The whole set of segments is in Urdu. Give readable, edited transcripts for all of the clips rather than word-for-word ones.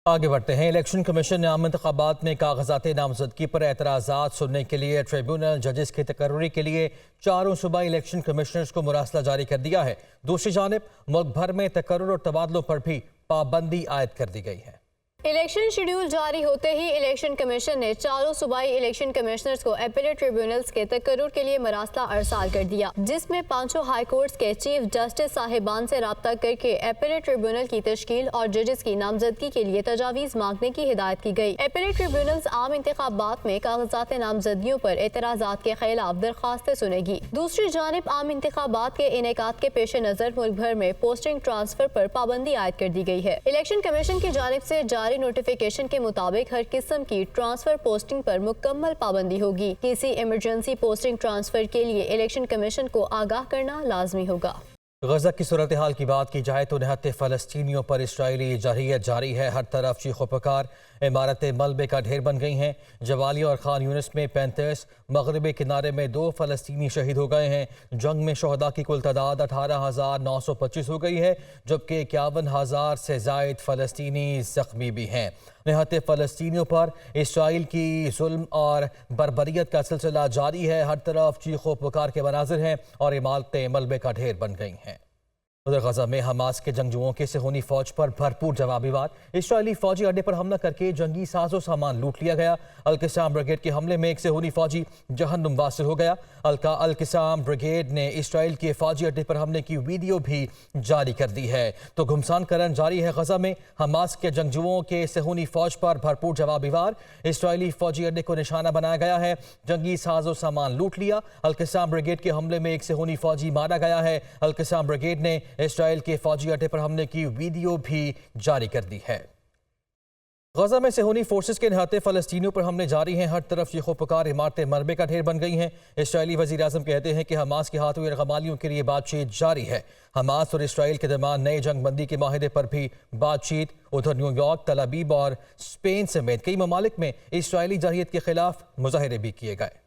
آگے بڑھتے ہیں۔ الیکشن کمیشن نے عام انتخابات میں کاغذات نامزدگی پر اعتراضات سننے کے لیے ٹریبیونل ججز کی تقرری کے لیے 4 صوبائی الیکشن کمشنرز کو مراسلہ جاری کر دیا ہے۔ دوسری جانب ملک بھر میں تقرر اور تبادلوں پر بھی پابندی عائد کر دی گئی ہے۔ الیکشن شیڈول جاری ہوتے ہی الیکشن کمیشن نے 4 صوبائی الیکشن کمشنرز کو اپیلیٹ ٹریبیونلز کے تقرر کے لیے مراسلہ ارسال کر دیا، جس میں 5 ہائی کورٹس کے چیف جسٹس صاحبان سے رابطہ کر کے اپیلیٹ ٹریبیونل کی تشکیل اور ججز کی نامزدگی کے لیے تجاویز مانگنے کی ہدایت کی گئی۔ اپیلیٹ ٹریبیونلز عام انتخابات میں کاغذات نامزدگیوں پر اعتراضات کے خلاف درخواستیں سنے گی۔ دوسری جانب عام انتخابات کے انعقاد کے پیش نظر ملک بھر میں پوسٹنگ ٹرانسفر پر پابندی عائد کر دی گئی ہے۔ الیکشن کمیشن کی جانب سے جاری نوٹیفیکیشن کے مطابق ہر قسم کی ٹرانسفر پوسٹنگ پر مکمل پابندی ہوگی۔ کسی ایمرجنسی پوسٹنگ ٹرانسفر کے لیے الیکشن کمیشن کو آگاہ کرنا لازمی ہوگا۔ غزہ کی صورتحال کی بات کی جائے تو نہتے فلسطینیوں پر اسرائیلی جارحیت جاری ہے۔ ہر طرف چیخ و پکار، عمارتیں ملبے کا ڈھیر بن گئی ہیں۔ جبالیہ اور خان یونس میں 35، مغربی کنارے میں 2 فلسطینی شہید ہو گئے ہیں۔ جنگ میں شہداء کی کل تعداد 18,925 ہو گئی ہے، جبکہ 51,000 سے زائد فلسطینی زخمی بھی ہیں۔ نہتے فلسطینیوں پر اسرائیل کی ظلم اور بربریت کا سلسلہ جاری ہے۔ ہر طرف چیخ و پکار کے مناظر ہیں اور عمارتیں ملبے کا ڈھیر بن گئی ہیں۔ ادھر غزہ میں حماس کے جنگجوؤں کے صہیونی فوج پر بھرپور جوابی وار۔ اسرائیلی فوجی اڈے پر حملہ کر کے جنگی ساز و سامان لوٹ لیا گیا۔ القسام بریگیڈ کے حملے میں ایک صہیونی فوجی جہنم واصل ہو گیا۔ القسام بریگیڈ نے اسرائیل کے فوجی اڈے پر حملے کی ویڈیو بھی جاری کر دی ہے۔ تو گھمسان کرن جاری ہے غزہ میں۔ حماس کے جنگجوؤں کے صہیونی فوج پر بھرپور جوابی وار۔ اسرائیلی فوجی اڈے کو نشانہ بنایا گیا ہے، جنگی ساز و سامان لوٹ لیا۔ القسام بریگیڈ کے حملے میں ایک صہیونی فوجی مارا گیا ہے۔ القسام بریگیڈ نے اسرائیل کے فوجی اڈے پر حملے کی ویڈیو بھی جاری کر دی ہے۔ غزہ میں صہیونی فورسز کے نہتے فلسطینیوں پر حملے جاری ہیں۔ ہر طرف چیخ و پکار، عمارتیں ملبے کا ڈھیر بن گئی ہیں۔ اسرائیلی وزیر اعظم کہتے ہیں کہ حماس کے ہاتھوں یرغمالیوں کے لیے بات چیت جاری ہے۔ حماس اور اسرائیل کے درمیان نئے جنگ بندی کے معاہدے پر بھی بات چیت۔ ادھر نیو یارک، تل ابیب اور اسپین سمیت کئی ممالک میں اسرائیلی جارحیت کے خلاف مظاہرے بھی کیے گئے۔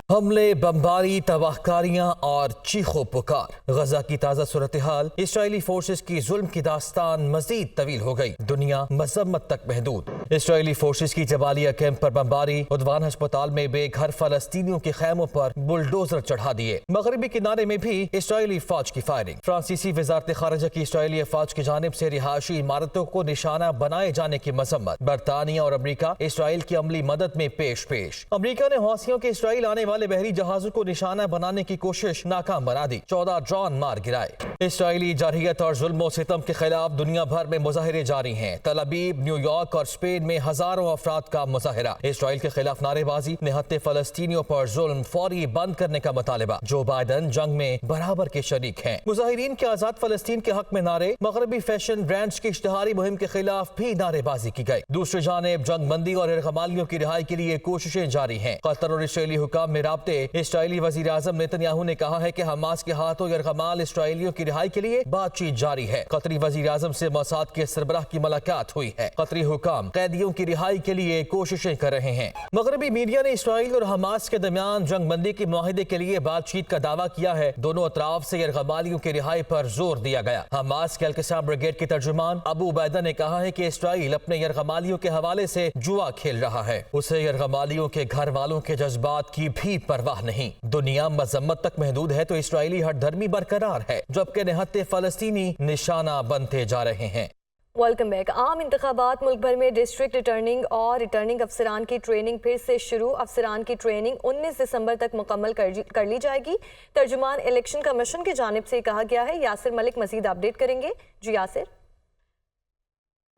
حملے، بمباری، تباہ کاریاں اور چیخ و پکار۔ غزہ کی تازہ صورتحال، اسرائیلی فورسز کی ظلم کی داستان مزید طویل ہو گئی، دنیا مذمت تک محدود۔ اسرائیلی فورسز کی جبالیہ کیمپ پر بمباری، عدوان ہسپتال میں بے گھر فلسطینیوں کے خیموں پر بلڈوزر چڑھا دیے۔ مغربی کنارے میں بھی اسرائیلی فوج کی فائرنگ۔ فرانسیسی وزارت خارجہ کی اسرائیلی افواج کی جانب سے رہائشی عمارتوں کو نشانہ بنائے جانے کی مذمت۔ برطانیہ اور امریکہ اسرائیل کی عملی مدد میں پیش۔ امریکہ نے حوثیوں کے اسرائیل آنے والے بحری جہازوں کو نشانہ بنانے کی کوشش ناکام بنا دی، 14 ڈرون مار گرائے۔ اسرائیلی جارحیت اور ظلم و ستم کے خلاف دنیا بھر میں مظاہرے جاری ہیں۔ تل ابیب، نیو یارک اور اسپین میں ہزاروں افراد کا مظاہرہ۔ اسرائیل کے خلاف نعرے بازی، نہتے فلسطینیوں پر ظلم فوری بند کرنے کا مطالبہ۔ جو بائیڈن جنگ میں برابر کے شریک ہیں۔ مظاہرین کے آزاد فلسطین کے حق میں نعرے، مغربی فیشن برانڈز کی اشتہاری مہم کے خلاف بھی نعرے بازی کی گئی۔ دوسری جانب جنگ بندی اور یرغمالیوں کی رہائی کے لیے کوششیں جاری ہیں۔ قطر اور اسرائیلی حکام میں رابطے۔ اسرائیلی وزیر اعظم نیتن نے کہا ہے کہ حماس کے ہاتھوں یرغمال اسرائیلیوں کی رہائی کے لیے بات چیت جاری ہے۔ قطری وزیر اعظم سے موساد کے سربراہ کی ملاقات ہوئی ہے۔ قطری حکام قیدیوں کی رہائی کے لیے کوششیں کر رہے ہیں۔ مغربی میڈیا نے اسرائیل اور حماس کے درمیان جنگ بندی کے معاہدے کے لیے بات چیت کا دعویٰ کیا ہے۔ دونوں اطراف سے یرغمالیوں کی رہائی پر زور دیا گیا۔ حماس کے القسام بریگیڈ کے ترجمان ابو عبیدہ نے کہا ہے کہ اسرائیل اپنے یرغمالیوں کے حوالے سے جوا کھیل رہا ہے، اسے یرغمالیوں کے گھر والوں کے جذبات کی بھی پرواہ نہیں۔ دنیا مذمت تک محدود ہے تو اسرائیلی ہٹ دھرمی برقرار ہے، جبکہ نہتے فلسطینی نشانہ بنتے جا رہے ہیں۔ Welcome back. عام انتخابات ملک بھر میں ڈسٹرکٹ ریٹرننگ اور ریٹرننگ افسران کی ٹریننگ پھر سے شروع۔ افسران کی ٹریننگ 19 دسمبر تک مکمل کر لی جائے گی۔ ترجمان الیکشن کمیشن کی جانب سے کہا گیا ہے۔ یاسر ملک مزید اپڈیٹ کریں گے۔ جی یاسر۔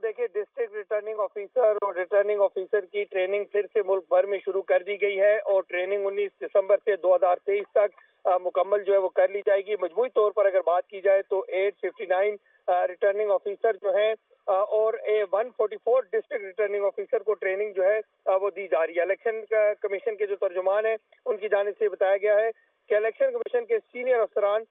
دیکھیے، ڈسٹرکٹ ریٹرننگ آفیسر اور ریٹرننگ آفیسر کی ٹریننگ پھر سے ملک بھر میں شروع کر دی گئی ہے اور ٹریننگ 19 دسمبر سے 2023 تک مکمل جو ہے وہ کر لی جائے گی۔ مجموعی طور پر اگر بات کی جائے تو 859 ریٹرننگ آفیسر جو ہیں اور 144 ڈسٹرکٹ ریٹرننگ آفیسر کو ٹریننگ جو ہے وہ دی جا رہی ہے۔ الیکشن کمیشن کے جو ترجمان ہیں ان کی جانب سے بتایا گیا ہے کہ الیکشن کمیشن کے سینئر افسران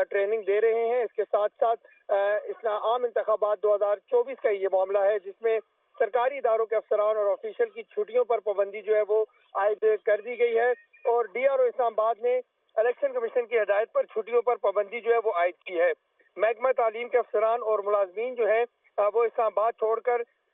ٹریننگ دے رہے ہیں۔ اس کے ساتھ ساتھ عام انتخابات 2024 کا یہ معاملہ ہے جس میں سرکاری اداروں کے افسران اور آفیشل کی چھٹیوں پر پابندی جو ہے وہ عائد کر دی گئی ہے اور ڈی آر او اسلام آباد نے الیکشن کمیشن کی ہدایت پر چھٹیوں پر پابندی جو ہے وہ عائد کی ہے۔ محکمہ تعلیم کے افسران اور ملازمین جو ہیں وہ اسلام آباد چھوڑ کر